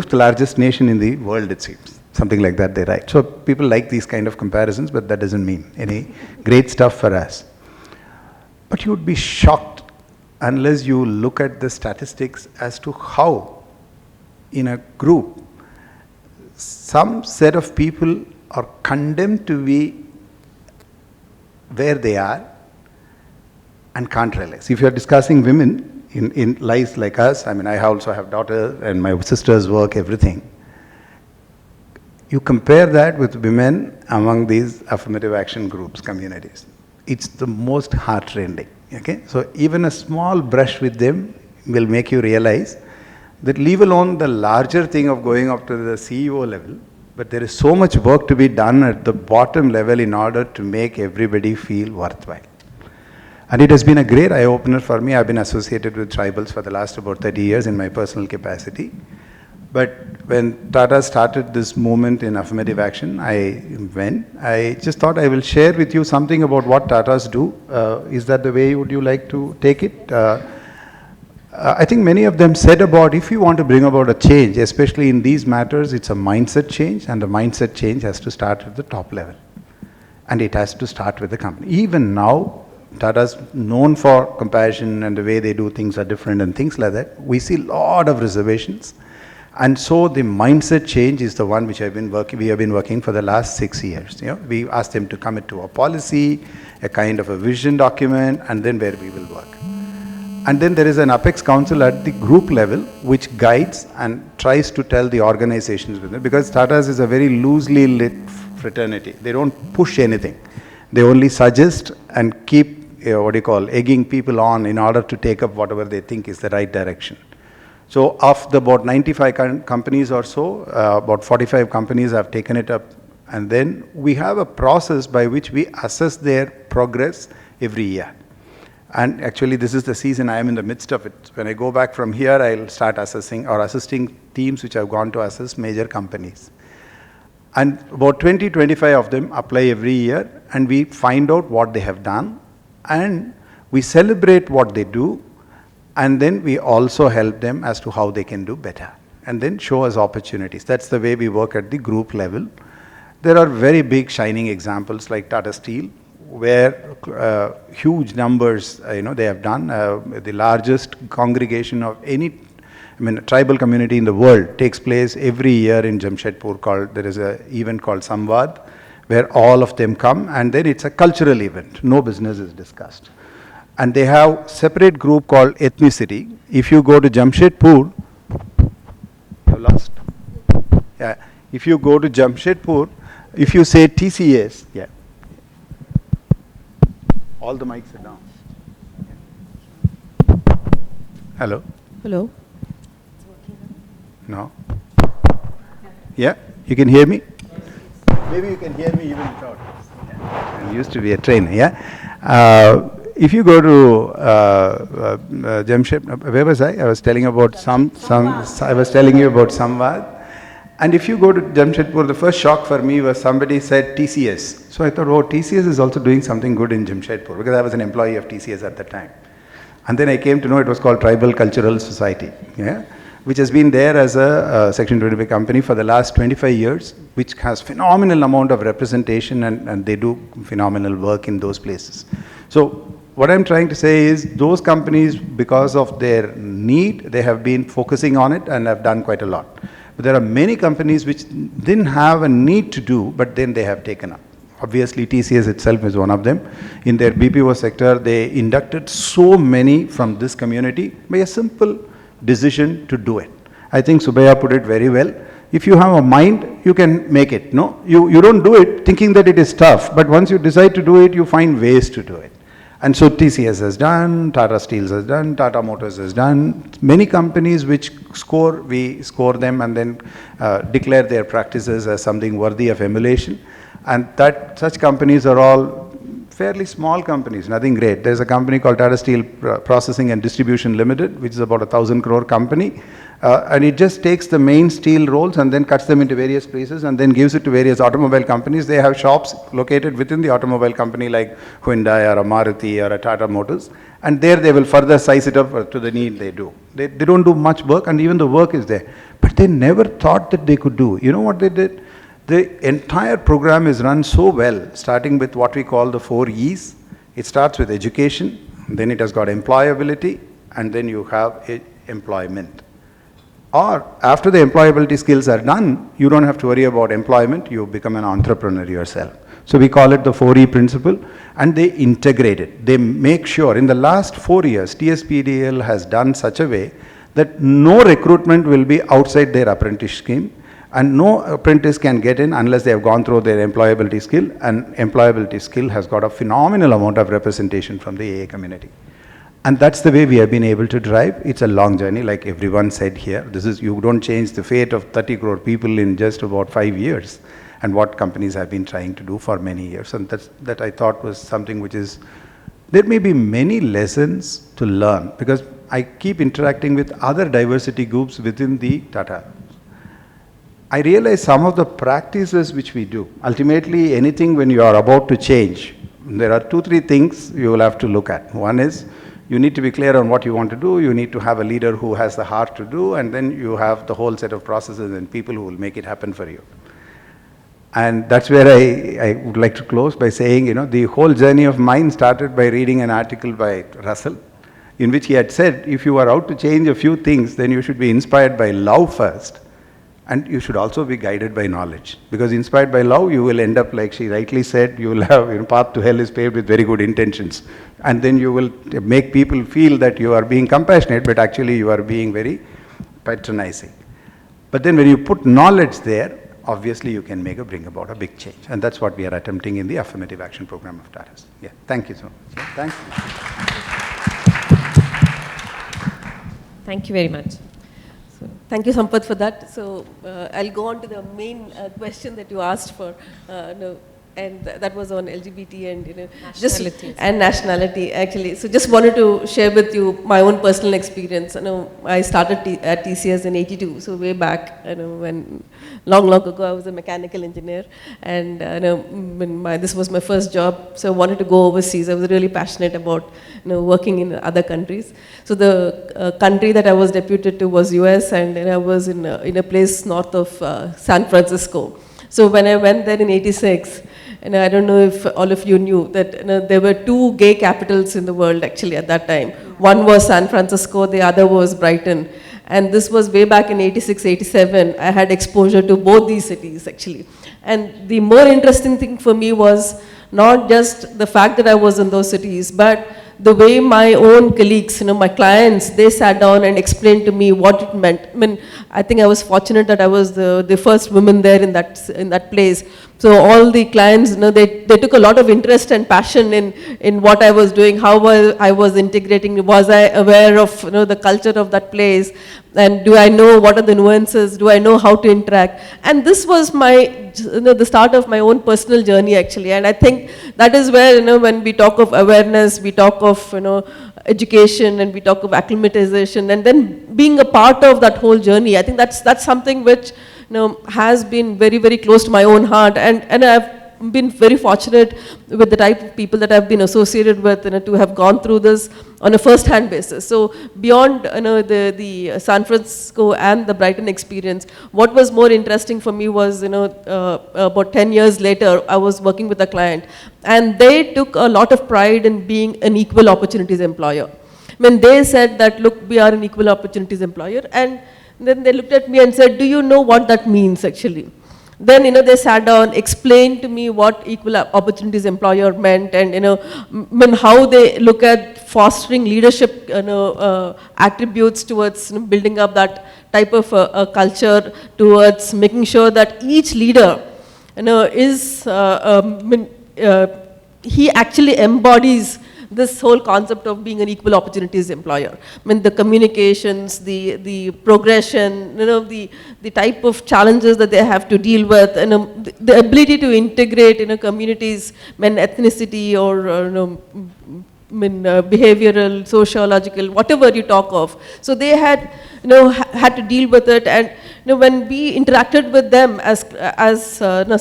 fifth largest nation in the world, it seems. Something like that they write. So people like these kind of comparisons, but that doesn't mean any great stuff for us. But you would be shocked unless you look at the statistics as to how in a group some set of people are condemned to be where they are and can't realize. If you are discussing women in lives like us, I mean, I also have daughters and my sisters work, everything. You compare that with women among these affirmative action groups, communities. It's the most heart-rending, okay? So even a small brush with them will make you realize that leave alone the larger thing of going up to the CEO level, but there is so much work to be done at the bottom level in order to make everybody feel worthwhile. And it has been a great eye-opener for me. I've been associated with tribals for the last about 30 years in my personal capacity. But when Tata started this movement in affirmative action, I just thought I will share with you something about what Tatas do. Is that the way would you like to take it? I think many of them said about if you want to bring about a change, especially in these matters, it's a mindset change, and the mindset change has to start at the top level. And it has to start with the company. Even now, Tata's known for compassion and the way they do things are different and things like that. We see a lot of reservations. And so the mindset change is the one which we have been working for the last 6 years. You know, we asked them to commit to a policy, a kind of a vision document, and then where we will work. And then there is an Apex Council at the group level which guides and tries to tell the organizations with it, because Tata's is a very loosely lit fraternity. They don't push anything. They only suggest and keep, egging people on in order to take up whatever they think is the right direction. So of the about 95 companies or so, about 45 companies have taken it up. And then we have a process by which we assess their progress every year. And actually this is the season I am in the midst of it. When I go back from here, I'll start assessing or assisting teams which have gone to assess major companies. And about 20-25 of them apply every year, and we find out what they have done, and we celebrate what they do, and then we also help them as to how they can do better, and then show us opportunities. That's the way we work at the group level. There are very big shining examples like Tata Steel, where huge numbers, they have done. The largest congregation of any tribal community in the world takes place every year in Jamshedpur. There is an event called Samvad, where all of them come, and then it's a cultural event. No business is discussed. And they have separate group called ethnicity. If you go to Jamshedpur, you lost. Yeah. If you go to Jamshedpur, if you say TCS, yeah. All the mics are down. Hello? Hello? No? Yeah? You can hear me? Maybe you can hear me even without this. Yeah. I used to be a trainer, yeah? If you go to Jamshedpur, where was I? I was telling about I was telling you about Samvad. And if you go to Jamshedpur, the first shock for me was somebody said TCS. So I thought, oh, TCS is also doing something good in Jamshedpur, because I was an employee of TCS at the time. And then I came to know it was called Tribal Cultural Society, yeah, which has been there as a Section 25 company for the last 25 years, which has phenomenal amount of representation, and they do phenomenal work in those places. So what I'm trying to say is those companies, because of their need, they have been focusing on it and have done quite a lot. But there are many companies which didn't have a need to do, but then they have taken up. Obviously, TCS itself is one of them. In their BPO sector, they inducted so many from this community by a simple decision to do it. I think Subhaya put it very well. If you have a mind, you can make it. No, you don't do it thinking that it is tough, but once you decide to do it, you find ways to do it. And so TCS has done, Tata Steel has done, Tata Motors has done. Many companies which score, we score them and then declare their practices as something worthy of emulation. And that such companies are all fairly small companies, nothing great. There's a company called Tata Steel Processing and Distribution Limited, which is about 1,000 crore company. And it just takes the main steel rolls and then cuts them into various places and then gives it to various automobile companies. They have shops located within the automobile company like Hyundai or a Maruti or a Tata Motors. And there they will further size it up to the need they do. They don't do much work, and even the work is there. But they never thought that they could do. You know what they did? The entire program is run so well, starting with what we call the 4 E's. It starts with education, then it has got employability, and then you have employment. Or after the employability skills are done, you don't have to worry about employment, you become an entrepreneur yourself. So we call it the 4E principle, and they integrate it. They make sure, in the last 4 years, TSPDL has done such a way that no recruitment will be outside their apprentice scheme, and no apprentice can get in unless they have gone through their employability skill, and employability skill has got a phenomenal amount of representation from the AA community. And that's the way we have been able to drive. It's a long journey, like everyone said here. You don't change the fate of 30 crore people in just about 5 years, and what companies have been trying to do for many years. And that I thought was something which is, there may be many lessons to learn, because I keep interacting with other diversity groups within the Tata. I realize some of the practices which we do, ultimately anything when you are about to change, there are 2-3 things you will have to look at. One is, you need to be clear on what you want to do, you need to have a leader who has the heart to do, and then you have the whole set of processes and people who will make it happen for you. And that's where I would like to close by saying, the whole journey of mine started by reading an article by Russell, in which he had said, if you are out to change a few things, then you should be inspired by love first, and you should also be guided by knowledge. Because inspired by love, you will end up, like she rightly said, you will have, path to hell is paved with very good intentions. And then you will make people feel that you are being compassionate, but actually you are being very patronizing. But then when you put knowledge there, obviously you can bring about a big change. And that's what we are attempting in the affirmative action program of Tata. Yeah, thank you so much. Thanks. Thank you very much. So, thank you, Sampath, for that. So I'll go on to the main question that you asked for, and that was on LGBT and nationality. And nationality actually. So just wanted to share with you my own personal experience. I started at TCS in '82, so way back. When long ago I was a mechanical engineer, and this was my first job. So I wanted to go overseas. I was really passionate about working in other countries. So the country that I was deputed to was US, and I was in a place north of San Francisco. So when I went there in '86, and I don't know if all of you knew that there were 2 gay capitals in the world actually at that time. One was San Francisco, the other was Brighton. And this was way back in '86, '87. I had exposure to both these cities actually. And the more interesting thing for me was not just the fact that I was in those cities, but the way my own colleagues, my clients, they sat down and explained to me what it meant. I mean, I think I was fortunate that I was the first woman there in that place. So all the clients, they took a lot of interest and passion in what I was doing, how I was integrating, was I aware of the culture of that place, and do I know what are the nuances, do I know how to interact. And this was my, the start of my own personal journey actually. And I think that is where, when we talk of awareness, we talk of, education, and we talk of acclimatization, and then being a part of that whole journey, I think that's something which has been very, very close to my own heart, and I've been very fortunate with the type of people that I've been associated with, to have gone through this on a first-hand basis. So beyond the San Francisco and the Brighton experience, what was more interesting for me was about 10 years later, I was working with a client, and they took a lot of pride in being an equal opportunities employer. I mean, they said that, look, we are an equal opportunities employer, and then they looked at me and said, do you know what that means actually? Then, they sat down, explained to me what equal opportunities employer meant, and, how they look at fostering leadership, attributes towards building up that type of culture, towards making sure that each leader, is, he actually embodies this whole concept of being an equal opportunities employer. I mean, the communications, the progression, the type of challenges that they have to deal with, and the ability to integrate communities, ethnicity or behavioral, sociological, whatever you talk of. So they had, had to deal with it, and when we interacted with them as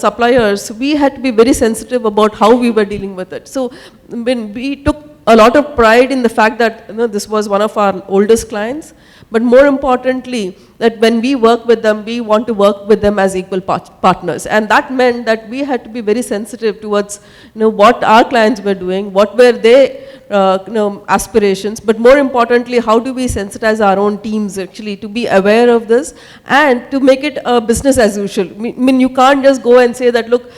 suppliers, we had to be very sensitive about how we were dealing with it. So when we took a lot of pride in the fact that this was one of our oldest clients, but more importantly, that when we work with them, we want to work with them as equal partners. And that meant that we had to be very sensitive towards what our clients were doing, what were their aspirations, but more importantly, how do we sensitize our own teams actually to be aware of this and to make it a business as usual. I mean, you can't just go and say that, look,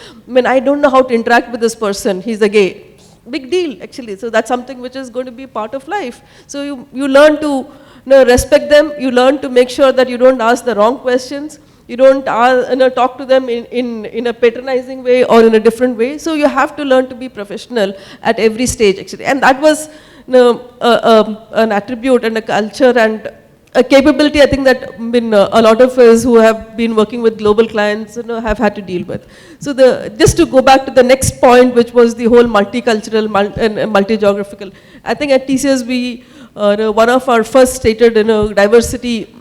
I don't know how to interact with this person, he's a gay. Big deal, actually. So that's something which is going to be part of life. So you learn to respect them, you learn to make sure that you don't ask the wrong questions, you don't talk to them in a patronizing way or in a different way. So you have to learn to be professional at every stage, actually. And that was an attribute and a culture and a capability, I think, that a lot of us who have been working with global clients have had to deal with. So just to go back to the next point, which was the whole multicultural and multi-geographical, I think at TCS we, one of our first stated diversity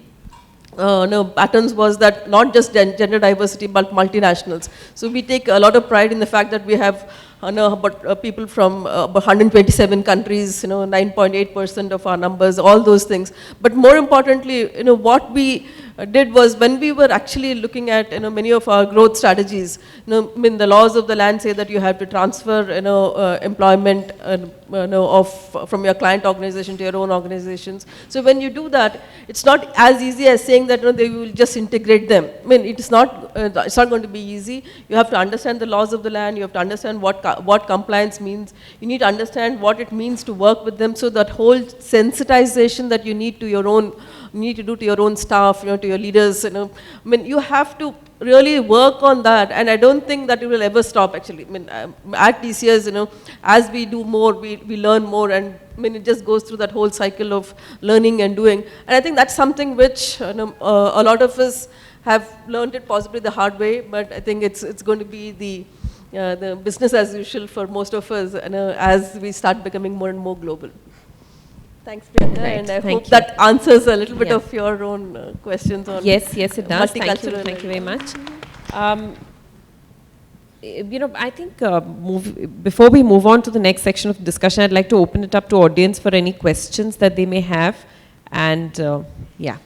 patterns was that not just gender diversity but multinationals. So we take a lot of pride in the fact that we have people from 127 countries, 9.8% of our numbers, all those things. But more importantly, what we did was when we were actually looking at many of our growth strategies, the laws of the land say that you have to transfer employment from your client organization to your own organizations. So when you do that, it's not as easy as saying that they will just integrate them. I mean, it's not going to be easy. You have to understand the laws of the land. You have to understand what compliance means. You need to understand what it means to work with them. So that whole sensitization that you need to your own, you need to do to your own staff, to your leaders. I mean, you have to really work on that, and I don't think that it will ever stop. Actually, I mean, at TCS, as we do more, we learn more, and I mean, it just goes through that whole cycle of learning and doing. And I think that's something which a lot of us have learned it possibly the hard way, but I think it's going to be the business as usual for most of us, as we start becoming more and more global. Thanks, Priyanka, Right. and I Thank hope you. that answers a little bit Yeah. of your own questions on Yes, it does. multicultural. Thank you very much. I think before we move on to the next section of discussion, I'd like to open it up to audience for any questions that they may have. And yeah.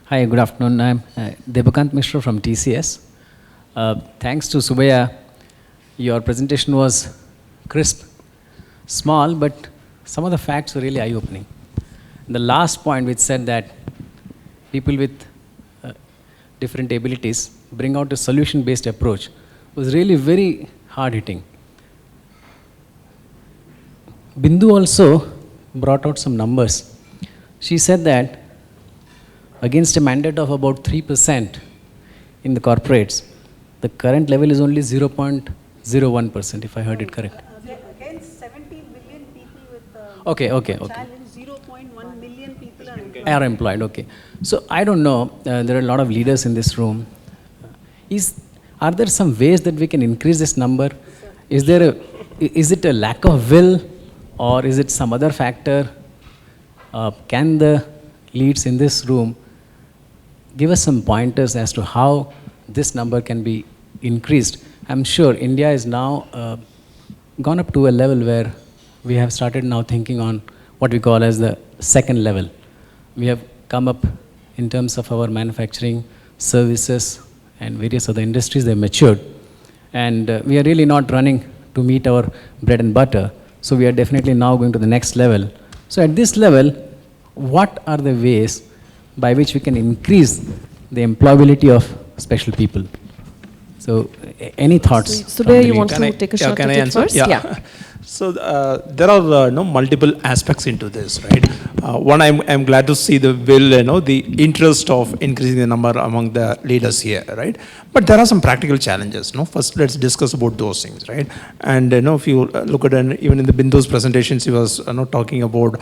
Hi, good afternoon. I'm Debakant Mishra from TCS. Thanks to Subhaya, your presentation was crisp, small, but some of the facts were really eye-opening. The last point which said that people with different abilities bring out a solution-based approach was really very hard-hitting. Bindu also brought out some numbers. She said that against a mandate of about 3% in the corporates, the current level is only 0.01%, if I heard it correct. Against 70 million people with Okay. challenge, 0.1 million people are employed. Are employed, okay. So I don't know, there are a lot of leaders in this room. Are there some ways that we can increase this number? Is it a lack of will, or is it some other factor? Can the leads in this room give us some pointers as to how this number can be increased? I'm sure India is now gone up to a level where we have started now thinking on what we call as the second level. We have come up in terms of our manufacturing, services, and various other industries. They've matured. And we are really not running to meet our bread and butter. So we are definitely now going to the next level. So at this level, what are the ways by which we can increase the employability of special people? So any thoughts? Subhaya, you want to take a shot can at I it answer? first? Yeah. So there are multiple aspects into this, right? One, I'm glad to see the will, the interest of increasing the number among the leaders here, right? But there are some practical challenges. No, first let's discuss about those things, right? And if you look at even in the Bindu's presentations, he was talking about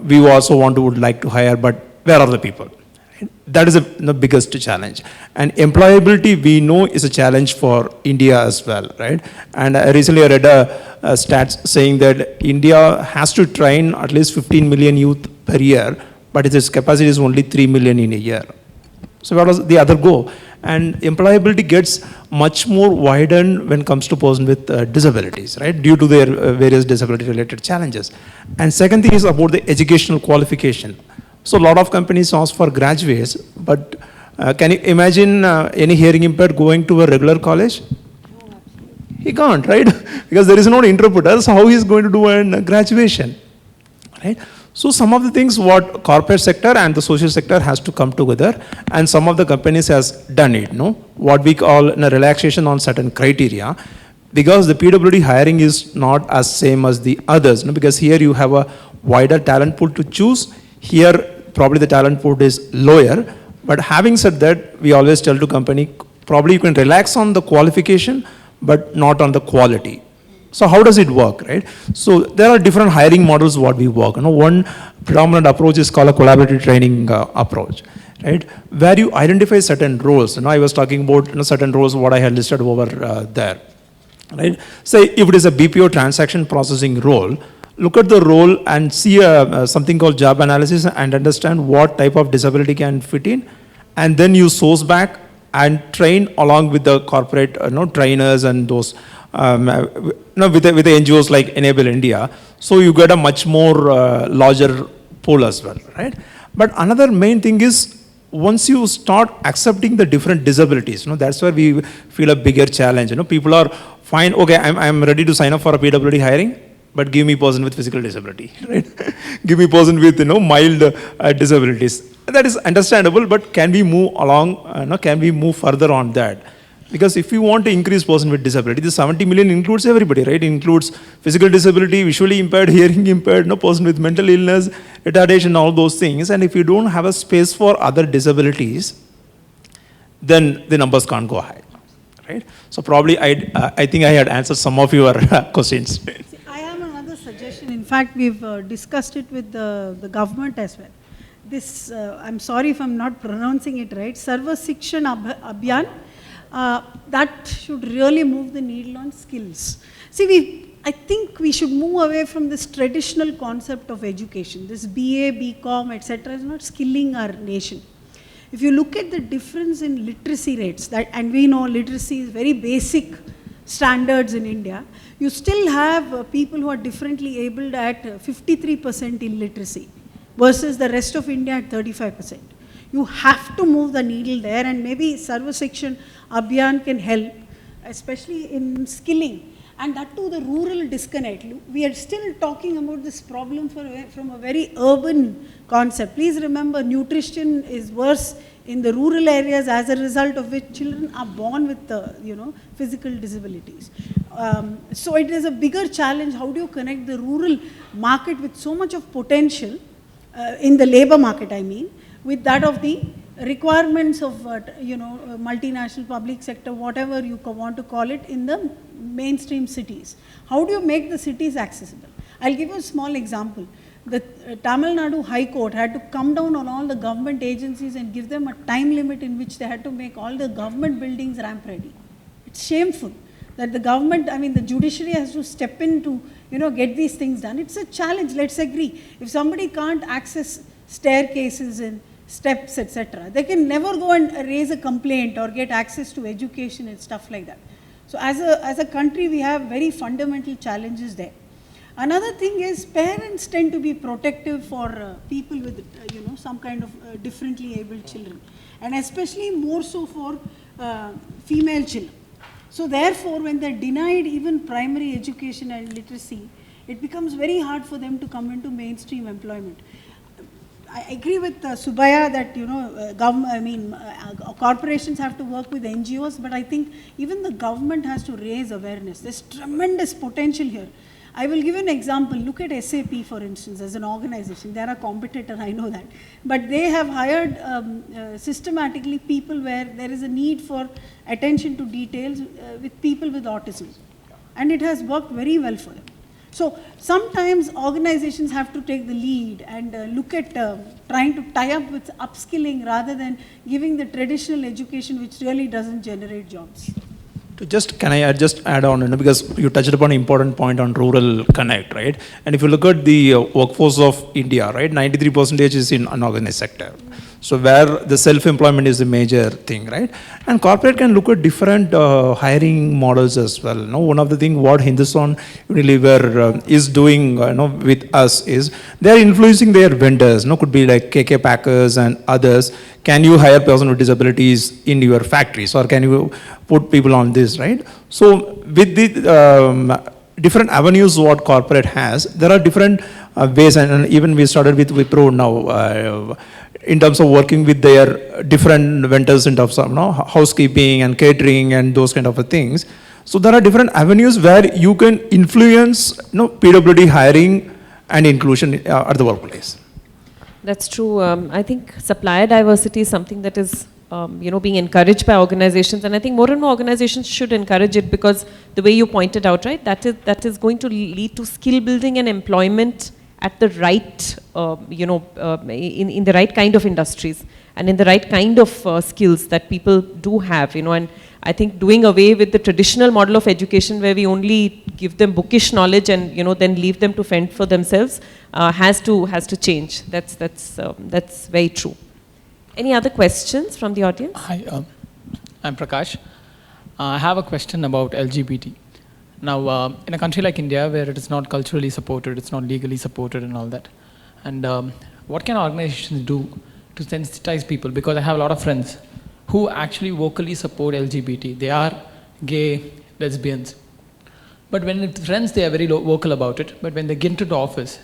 we also would like to hire, but where are the people? That is the biggest challenge. And employability, we know, is a challenge for India as well, right? And recently I read a stats saying that India has to train at least 15 million youth per year, but its capacity is only 3 million in a year. So where does the other go? And employability gets much more widened when it comes to person with disabilities, right? Due to their various disability-related challenges. And second thing is about the educational qualification. So a lot of companies ask for graduates, but can you imagine any hearing impaired going to a regular college? He can't, right? Because there is no interpreter, so how he is going to do a graduation, right? So some of the things what corporate sector and the social sector has to come together, and some of the companies has done it, what we call a relaxation on certain criteria, because the PWD hiring is not as same as the others, because here you have a wider talent pool to choose. Here, probably the talent pool is lower, but having said that, we always tell to company, probably you can relax on the qualification, but not on the quality. So how does it work, right? So there are different hiring models what we work. One predominant approach is called a collaborative training approach, right? Where you identify certain roles. I was talking about certain roles what I had listed over there, right? Say if it is a BPO transaction processing role, look at the role and see something called job analysis and understand what type of disability can fit in, and then you source back and train along with the corporate trainers and those with the NGOs like Enable India. So you get a much more larger pool as well, right? But another main thing is once you start accepting the different disabilities, that's where we feel a bigger challenge. People are fine, okay, I'm ready to sign up for a PWD hiring, but give me person with physical disability, right? Give me person with mild disabilities. That is understandable, but can we move along? Can we move further on that? Because if you want to increase person with disability, the 70 million includes everybody, right? It includes physical disability, visually impaired, hearing impaired, person with mental illness, retardation, all those things. And if you don't have a space for other disabilities, then the numbers can't go high, right? So probably I think I had answered some of your questions. I have another suggestion. In fact, we've discussed it with the government as well. This, I'm sorry if I'm not pronouncing it right, Sarva Shikshan Abhiyan, that should really move the needle on skills. See, I think we should move away from this traditional concept of education. This BA, BCom, etc. is not skilling our nation. If you look at the difference in literacy rates, and we know literacy is very basic standards in India, you still have people who are differently abled at 53% in literacy versus the rest of India at 35%. You have to move the needle there, and maybe Sarva Shikshan Abhiyan can help, especially in skilling. And that too, the rural disconnect. We are still talking about this problem from a very urban concept. Please remember, nutrition is worse in the rural areas, as a result of which children are born with physical disabilities. So it is a bigger challenge. How do you connect the rural market with so much of potential in the labor market, I mean, with that of the requirements of multinational public sector, whatever you want to call it, in the mainstream cities? How do you make the cities accessible? I'll give you a small example. The Tamil Nadu High Court had to come down on all the government agencies and give them a time limit in which they had to make all the government buildings ramp ready. It's shameful that the government, the judiciary has to step in to get these things done. It's a challenge, let's agree. If somebody can't access staircases and steps, etc., they can never go and raise a complaint or get access to education and stuff like that. So as a country, we have very fundamental challenges there. Another thing is, parents tend to be protective for people with some kind of differently abled children, and especially more so for female children. So therefore, when they're denied even primary education and literacy, it becomes very hard for them to come into mainstream employment. I agree with Subaya that corporations have to work with NGOs, but I think even the government has to raise awareness. There's tremendous potential here. I will give you an example. Look at SAP, for instance, as an organization. They are a competitor, I know that. But they have hired systematically people where there is a need for attention to details with people with autism. And it has worked very well for them. So sometimes organizations have to take the lead and look at trying to tie up with upskilling rather than giving the traditional education which really doesn't generate jobs. Can I just add on, because you touched upon an important point on rural connect, right? And if you look at the workforce of India, right, 93% is in unorganized sector. So where the self-employment is the major thing, right? And corporate can look at different hiring models as well. One of the things what Hindustan Unilever is doing with us is they are influencing their vendors. Could be like KK Packers and others. Can you hire person with disabilities in your factories, or can you put people on this, right? So with the different avenues what corporate has, there are different ways, and even we started with Wipro now in terms of working with their different vendors in terms of housekeeping and catering and those kind of things. So there are different avenues where you can influence PWD hiring and inclusion at the workplace. That's true. I think supplier diversity is something that is, being encouraged by organizations, and I think more and more organizations should encourage it, because the way you pointed out, right, that is going to lead to skill building and employment at the right, in the right kind of industries and in the right kind of skills that people do have, and I think doing away with the traditional model of education where we only give them bookish knowledge and then leave them to fend for themselves has to change. That's very true. Any other questions from the audience? Hi, I'm Prakash. I have a question about LGBT. Now, in a country like India, where it is not culturally supported, it's not legally supported and all that, and what can organizations do to sensitize people? Because I have a lot of friends who actually vocally support LGBT. They are gay, lesbians. But when it's friends, they are very vocal about it. But when they get into the office,